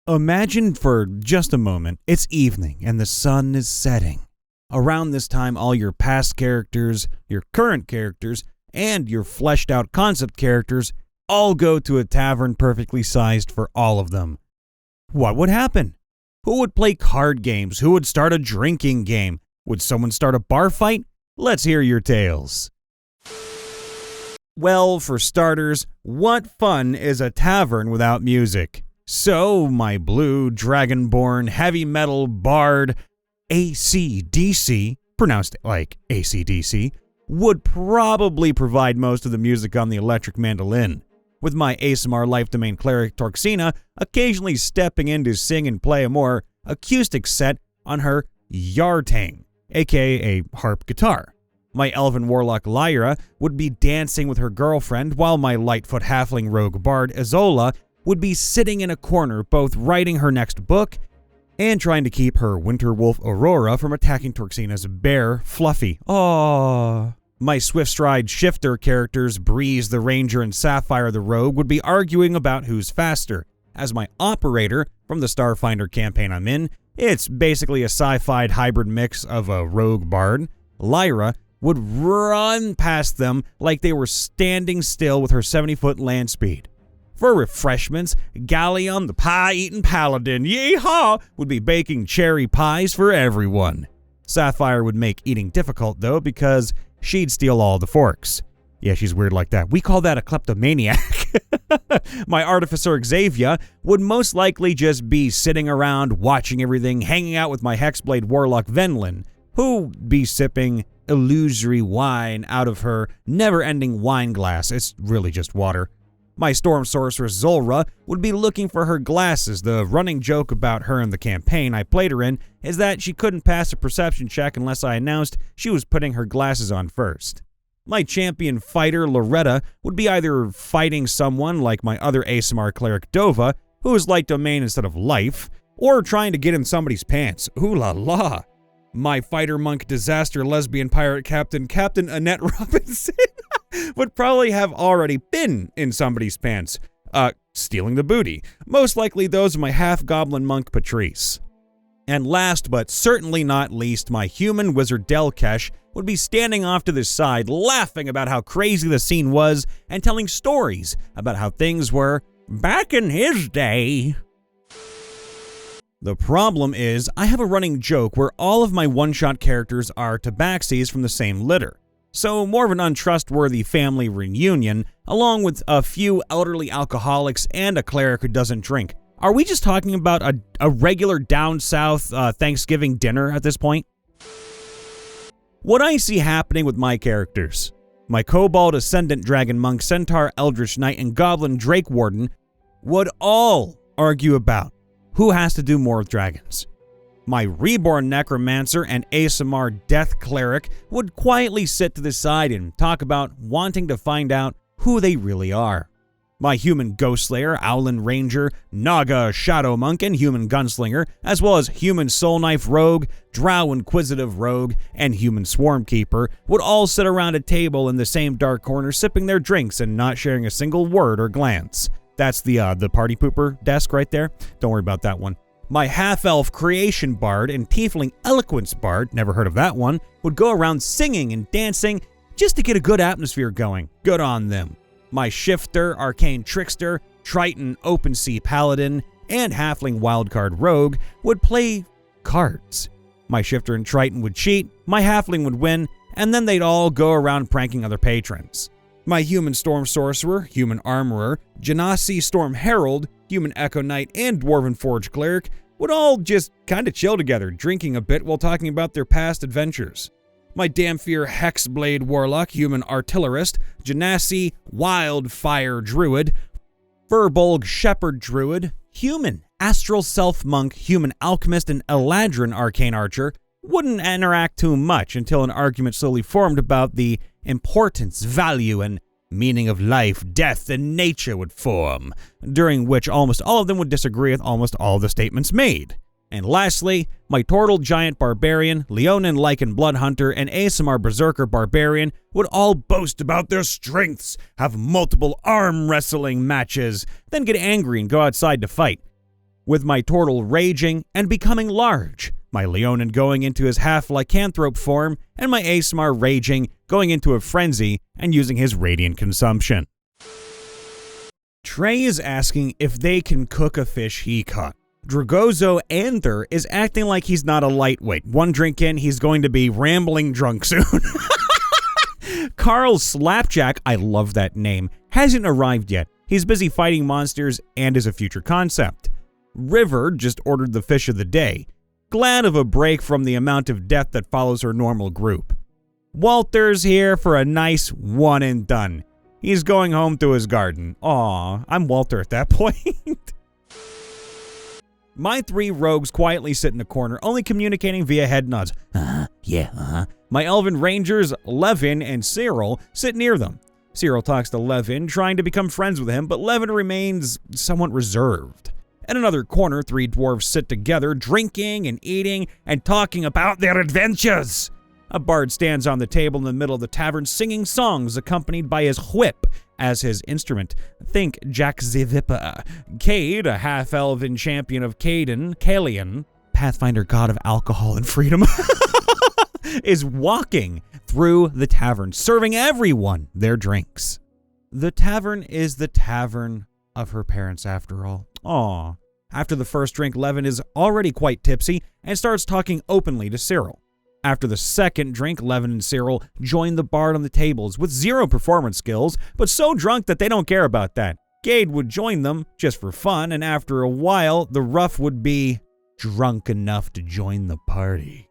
Imagine for just a moment, it's evening and the sun is setting. Around this time, all your past characters, your current characters, and your fleshed out concept characters all go to a tavern perfectly sized for all of them. What would happen? Who would play card games? Who would start a drinking game? Would someone start a bar fight? Let's hear your tales. Well, for starters, what fun is a tavern without music? So, my blue, dragonborn, heavy metal bard, AC/DC, pronounced like AC/DC, would probably provide most of the music on the electric mandolin, with my ASMR life domain cleric Torxina occasionally stepping in to sing and play a more acoustic set on her yartang, aka a harp guitar. My elven warlock Lyra would be dancing with her girlfriend, while my lightfoot halfling rogue bard Izola would be sitting in a corner both writing her next book and trying to keep her winter wolf Aurora from attacking Torxina's bear Fluffy. Aww. My swift stride shifter characters Breeze the Ranger and Sapphire the Rogue would be arguing about who's faster. As my operator from the Starfinder campaign I'm in, it's basically a sci-fi hybrid mix of a rogue bard, Lyra would run past them like they were standing still with her 70-foot land speed. For refreshments, Galleon, the pie-eating paladin, yeehaw, would be baking cherry pies for everyone. Sapphire would make eating difficult, though, because she'd steal all the forks. Yeah, she's weird like that. We call that a kleptomaniac. My artificer Xavier would most likely just be sitting around, watching everything, hanging out with my Hexblade warlock Venlin, who'd be sipping illusory wine out of her never-ending wine glass. It's really just water. My storm sorceress Zulra would be looking for her glasses. The running joke about her in the campaign I played her in is that she couldn't pass a perception check unless I announced she was putting her glasses on first. My champion fighter Loretta would be either fighting someone like my other ASMR cleric Dova, who is light domain instead of life, or trying to get in somebody's pants. Ooh la la. My fighter monk disaster lesbian pirate Captain Annette Robinson would probably have already been in somebody's pants, stealing the booty. Most likely those of my half-goblin monk Patrice. And last but certainly not least, my human wizard Delkesh would be standing off to the side, laughing about how crazy the scene was and telling stories about how things were back in his day. The problem is, I have a running joke where all of my one-shot characters are tabaxis from the same litter. So more of an untrustworthy family reunion, along with a few elderly alcoholics and a cleric who doesn't drink. Are we just talking about a regular down south Thanksgiving dinner at this point? What I see happening with my characters, my Kobold Ascendant Dragon Monk, Centaur Eldritch Knight, and Goblin Drake Warden would all argue about who has to do more with dragons. My Reborn Necromancer and ASMR Death Cleric would quietly sit to the side and talk about wanting to find out who they really are. My Human Ghostslayer, Owlin Ranger, Naga Shadow Monk, and Human Gunslinger, as well as Human Soul Knife Rogue, Drow Inquisitive Rogue, and Human Swarm Keeper would all sit around a table in the same dark corner sipping their drinks and not sharing a single word or glance. That's the party pooper desk right there. Don't worry about that one. My half-elf creation bard and tiefling eloquence bard, never heard of that one, would go around singing and dancing just to get a good atmosphere going. Good on them. My shifter, arcane trickster, triton open sea paladin, and halfling wildcard rogue would play cards. My shifter and triton would cheat, my halfling would win, and then they'd all go around pranking other patrons. My human storm sorcerer, human armorer, Genasi storm herald, human echo knight, and dwarven forge cleric would all just kinda chill together, drinking a bit while talking about their past adventures. My Damphir hexblade warlock, human artillerist, Genasi wildfire druid, Furbolg shepherd druid, human astral self monk, human alchemist, and Eladrin arcane archer wouldn't interact too much until an argument slowly formed about the importance, value, and meaning of life, death, and nature would form, during which almost all of them would disagree with almost all the statements made. And lastly, my Turtle Giant Barbarian, Leonin Lycan Bloodhunter, and ASMR Berserker Barbarian would all boast about their strengths, have multiple arm wrestling matches, then get angry and go outside to fight. with my turtle raging and becoming large, my Leonin going into his half-lycanthrope form, and my Asmar raging, going into a frenzy, and using his radiant consumption. Trey is asking if they can cook a fish he caught. Dragozo Anther is acting like he's not a lightweight. One drink in, he's going to be rambling drunk soon. Carl Slapjack, I love that name, hasn't arrived yet. He's busy fighting monsters and is a future concept. River just ordered the fish of the day, glad of a break from the amount of death that follows her normal group. Walter's here for a nice one and done. He's going home to his garden. Aw, I'm Walter at that point. My 3 rogues quietly sit in a corner, only communicating via head nods. Yeah. My elven rangers, Levin and Cyril, sit near them. Cyril talks to Levin, trying to become friends with him, but Levin remains somewhat reserved. In another corner, 3 dwarves sit together, drinking and eating and talking about their adventures. A bard stands on the table in the middle of the tavern singing songs accompanied by his whip as his instrument. Think Jack the Vipper. Cade, a half-elven champion of Kalian, Pathfinder god of alcohol and freedom, is walking through the tavern, serving everyone their drinks. The tavern is the tavern of her parents, after all. Aw. After the first drink, Levin is already quite tipsy and starts talking openly to Cyril. After the second drink, Levin and Cyril join the bard on the tables with 0 performance skills, but so drunk that they don't care about that. Gade would join them just for fun, and after a while, the rough would be drunk enough to join the party.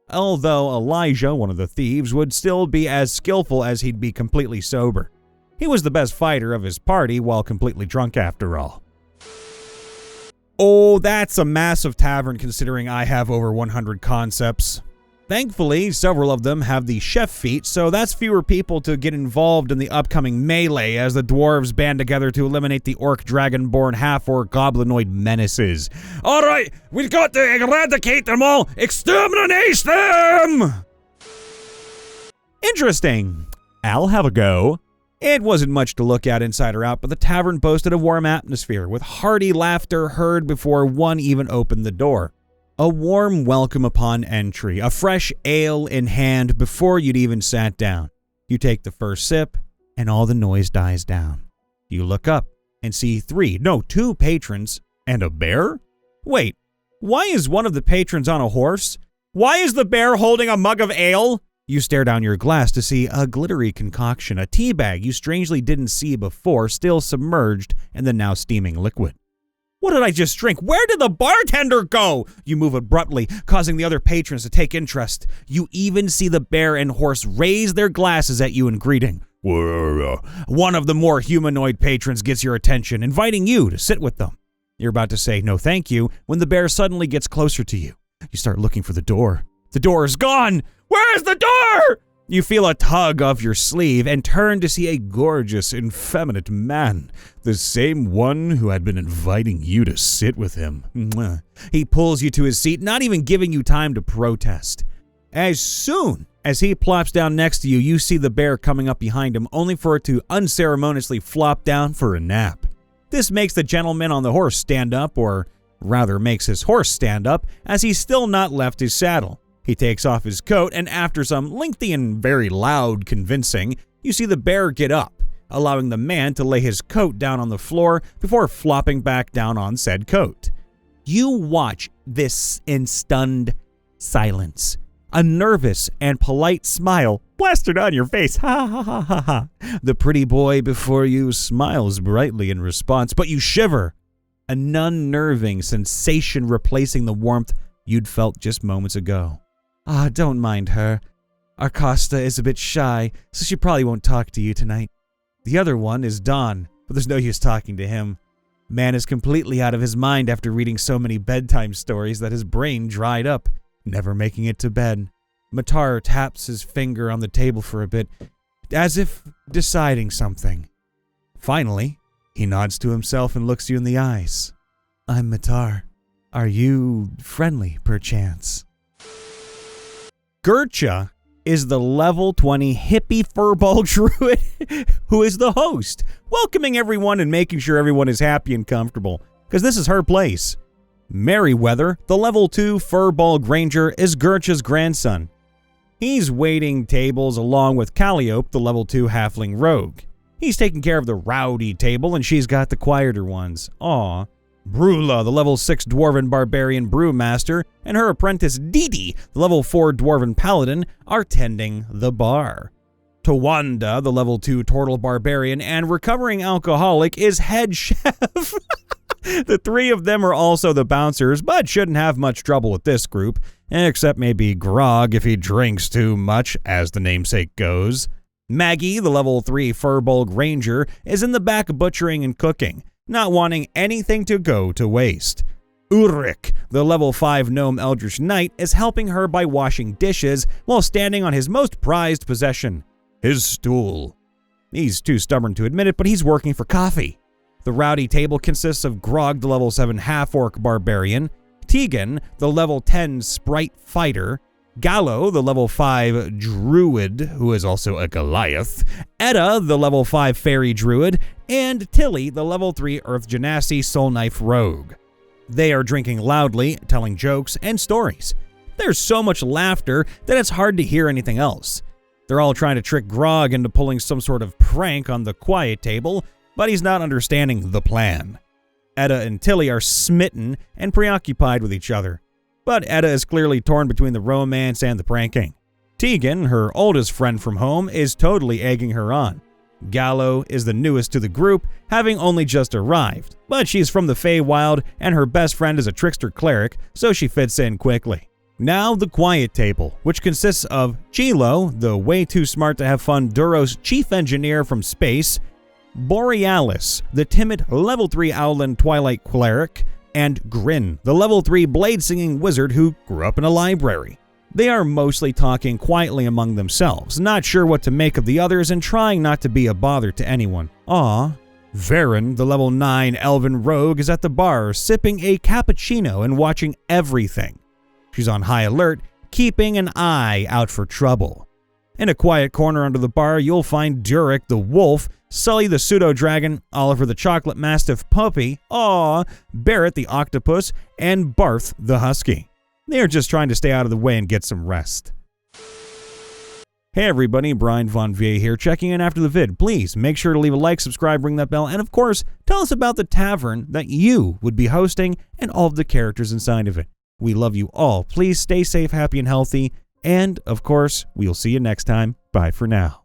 Although Elijah, one of the thieves, would still be as skillful as he'd be completely sober. He was the best fighter of his party while completely drunk after all. Oh, that's a massive tavern considering I have over 100 concepts. Thankfully, several of them have the chef feat, so that's fewer people to get involved in the upcoming melee as the dwarves band together to eliminate the orc dragonborn half-orc goblinoid menaces. Alright, we've got to eradicate them all! Exterminate them! Interesting. I'll have a go. It wasn't much to look at inside or out, but the tavern boasted a warm atmosphere, with hearty laughter heard before one even opened the door. A warm welcome upon entry, a fresh ale in hand before you'd even sat down. You take the first sip, and all the noise dies down. You look up and see 2 patrons and a bear? Wait, why is one of the patrons on a horse? Why is the bear holding a mug of ale? You stare down your glass to see a glittery concoction, a tea bag you strangely didn't see before, still submerged in the now steaming liquid. What did I just drink? Where did the bartender go? You move abruptly, causing the other patrons to take interest. You even see the bear and horse raise their glasses at you in greeting. One of the more humanoid patrons gets your attention, inviting you to sit with them. You're about to say no thank you when the bear suddenly gets closer to you. You start looking for the door. The door is gone! Where's the door? You feel a tug of your sleeve and turn to see a gorgeous, effeminate man, the same one who had been inviting you to sit with him. He pulls you to his seat, not even giving you time to protest. As soon as he plops down next to you, you see the bear coming up behind him, only for it to unceremoniously flop down for a nap. This makes the gentleman on the horse stand up, or rather makes his horse stand up, as he's still not left his saddle. He takes off his coat, and after some lengthy and very loud convincing, you see the bear get up, allowing the man to lay his coat down on the floor before flopping back down on said coat. You watch this in stunned silence. A nervous and polite smile plastered on your face. Ha ha ha ha ha. The pretty boy before you smiles brightly in response, but you shiver. An unnerving sensation replacing the warmth you'd felt just moments ago. Don't mind her. Arcosta is a bit shy, so she probably won't talk to you tonight. The other one is Don, but there's no use talking to him. Man is completely out of his mind after reading so many bedtime stories that his brain dried up, never making it to bed. Matar taps his finger on the table for a bit, as if deciding something. Finally, he nods to himself and looks you in the eyes. I'm Matar. Are you friendly, perchance? Gertcha is the level 20 hippie furball druid who is the host, welcoming everyone and making sure everyone is happy and comfortable, because this is her place. Merryweather, the level 2 furball Granger, is Gurcha's grandson. He's waiting tables along with Calliope, the level 2 halfling rogue. He's taking care of the rowdy table and she's got the quieter ones. Aw. Brula, the level 6 dwarven barbarian brewmaster, and her apprentice Didi, the level 4 dwarven paladin, are tending the bar. Tawanda, the level 2 turtle barbarian and recovering alcoholic, is head chef. The three of them are also the bouncers, but shouldn't have much trouble with this group, except maybe Grog if he drinks too much, as the namesake goes. Maggie, the level 3 furball Granger, is in the back butchering and cooking, not wanting anything to go to waste. Ulrich, the level 5 gnome eldritch knight, is helping her by washing dishes while standing on his most prized possession, his stool. He's too stubborn to admit it, but he's working for coffee. The rowdy table consists of Grog, the level 7 half-orc barbarian, Tegan, the level 10 sprite fighter, Gallo, the level 5 druid, who is also a Goliath, Etta, the level 5 fairy druid, and Tilly, the level 3 earth genasi soul knife rogue. They are drinking loudly, telling jokes and stories. There's so much laughter that it's hard to hear anything else. They're all trying to trick Grog into pulling some sort of prank on the quiet table, but he's not understanding the plan. Etta and Tilly are smitten and preoccupied with each other, but Etta is clearly torn between the romance and the pranking. Tegan, her oldest friend from home, is totally egging her on. Gallo is the newest to the group, having only just arrived, but she's from the Feywild and her best friend is a trickster cleric, so she fits in quickly. Now the quiet table, which consists of Chilo, the way too smart to have fun Duros chief engineer from space, Borealis, the timid level 3 Owlin Twilight cleric, and Grin, the level 3 blade-singing wizard who grew up in a library. They are mostly talking quietly among themselves, not sure what to make of the others and trying not to be a bother to anyone. Varen, the level 9 elven rogue, is at the bar sipping a cappuccino and watching everything. She's on high alert, keeping an eye out for trouble. In a quiet corner under the bar, you'll find Durik the wolf, Sully the pseudo-dragon, Oliver the chocolate mastiff puppy, Barrett the octopus, and Barth the husky. They are just trying to stay out of the way and get some rest. Hey everybody, Brian Von Vie here, checking in after the vid. Please make sure to leave a like, subscribe, ring that bell, and of course, tell us about the tavern that you would be hosting and all of the characters inside of it. We love you all. Please stay safe, happy, and healthy. And, of course, we'll see you next time. Bye for now.